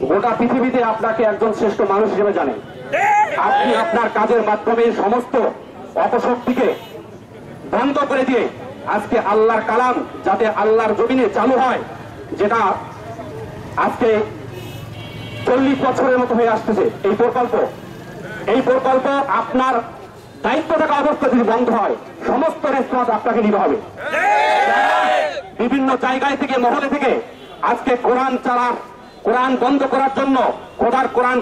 গোটা পৃথিবীতে আপনাকে একজন শ্রেষ্ঠ মানুষ হিসেবে জানে। আপনি আপনার কাজের মাধ্যমে সমস্ত অপশক্তিকে বন্ধ করে দিয়ে আজকে আল্লাহর কালাম যাতে আল্লাহর জমিনে চালু হয়, যেটা আজকে 40 বছরের মতো হয়ে আসতেছে এই প্রকল্প আপনার দায়িত্ব থাকা অবস্থা যদি বন্ধ হয়, সমস্ত রেসপন্স আপনাকে নিতে হবে। বিভিন্ন জায়গায় থেকে, মহলে থেকে আজকে কোরআন বন্ধ করার জন্য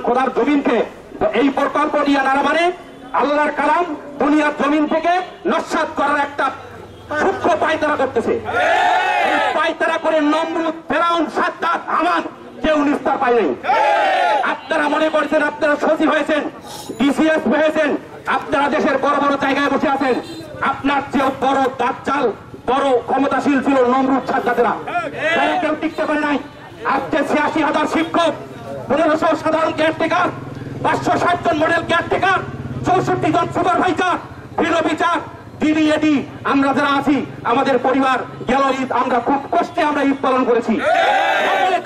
খোদার জমিনকে এই প্রকল্প নিয়ে নারা মানে আল্লাহর কালাম দুনিয়ার জমিন থেকে নস্যাৎ করার একটা সূক্ষ্ম পায়তারা করতেছে। এই পায়তারা করে নমরুদ, ফেরাউন, সাদ্দাত, হামান কেউ নিস্তার পায় নাই। আপনারা মনে করছেন আপনারা সচিব হয়েছেন, ডিসিএস হয়েছেন, আপনারা দেশের বড় বড় জায়গায় বসে আছেন। আপনার চেয়েও বড় দাজ্জাল, বড় ক্ষমতাশীল ছিল নমরুদ, সাদ্দাতেরা, তারা কেউ টিকতে পারে নাই। আজকে ৮৬,০০০ শিক্ষক, ১৫০০ সাধারণ কেয়ারটেকার, ৫৬০ জন মডেল কেয়ারটেকার, ৬৪ জন সুপারভাইজার, গৃহ বিচার, ডিডি, আমরা যারা আছি, আমাদের পরিবার গেল ঈদ, আমরা খুব কষ্টে আমরা ঈদ পালন করেছি।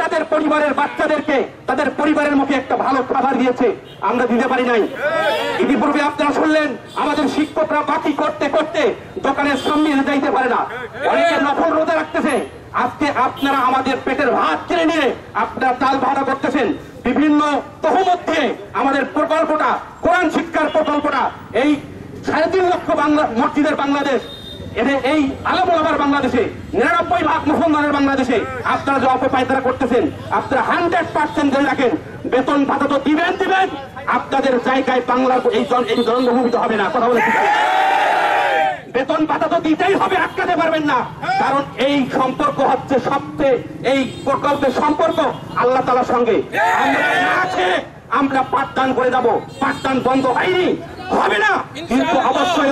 তাদের পরিবারের বাচ্চাদেরকে তাদের পরিবারের মুখে একটা ভালো খাবার দিয়েছে, আমরা দিতে পারি নাই। ইতিপূর্বে আপনারা শুনলেন আমাদের শিক্ষকরা বাকি করতে করতে দোকানের সামনে যাইতে পারে না, অনেকে নফল রোজা রাখতেছে। আজকে আপনারা আমাদের পেটের ভাত কেড়ে নিয়ে আপনারা তাল ভাড়া করতেছেন। বিভিন্ন তহমত দিয়ে আমাদের প্রকল্পটা, কোরআন শিক্ষার প্রকল্পটা, এই ৩.৫ লক্ষ মসজিদের বাংলাদেশ, এই আলমোলামার বাংলাদেশে, ৯৯ লাখ মুসলমানের বাংলাদেশে আপনারা যে অপপায়তারা করতেছেন, আপনারা 100% ধরে রাখেন, বেতন ভাতা তো দিবেন, আপনাদের জায়গায় বাংলার এই জন্মভূমিতে হবে না। কথা বলে বেতন ভাতা তো দিতেই হবে, আটকাতে পারবেন না। কারণ এই সম্পর্ক হচ্ছে সবচেয়ে, এই প্রকল্পের সম্পর্ক আল্লাহ তাআলার সঙ্গে। আমরা পাঠদান করে যাব, পাঠদান বন্ধ হয়নি, হবে না, কিন্তু অবশ্যই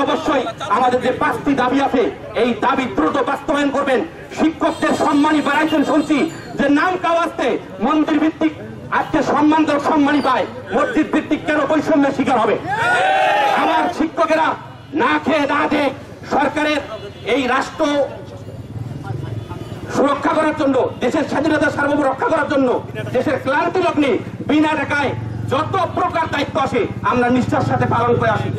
আমাদের যে 5টি দাবি আছে, এই দাবি দ্রুত বাস্তবায়ন করবেন। শিক্ষকদের সম্মানই বাড়াইছেন শুনছি, যে নাম কাওয়াজতে মন্দির ভিত্তিক আজকে সম্মানজনক সম্মানই পায়, মসজিদ ভিত্তিক কেন বৈষম্যের শিকার হবে? আমার শিক্ষকেরা না খেয়ে না দিয়ে সরকারের এই রাষ্ট্র সুরক্ষা করার জন্য, দেশের স্বাধীনতা সার্বভৌম রক্ষা করার জন্য, দেশের ক্লান্তি লগ্নে বিনা টাকায় যত প্রকার দায়িত্ব আসে আমরা নিষ্ঠার সাথে পালন করে আসি।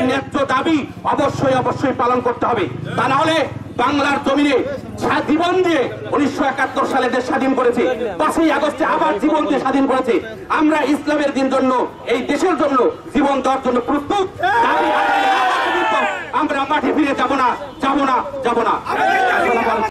ন্যায্য দাবি অবশ্যই পালন করতে হবে, তা না হলে বাংলার জমিনে জীবন দিয়ে 1971 সালে দেশ স্বাধীন করেছে, 5ই আগস্টে আবার জীবন দিয়ে স্বাধীন করেছে। আমরা ইসলামের দিন জন্য, এই দেশের জন্য জীবন দেওয়ার জন্য প্রস্তুত। আমরা মাঠে ফিরে যাব না।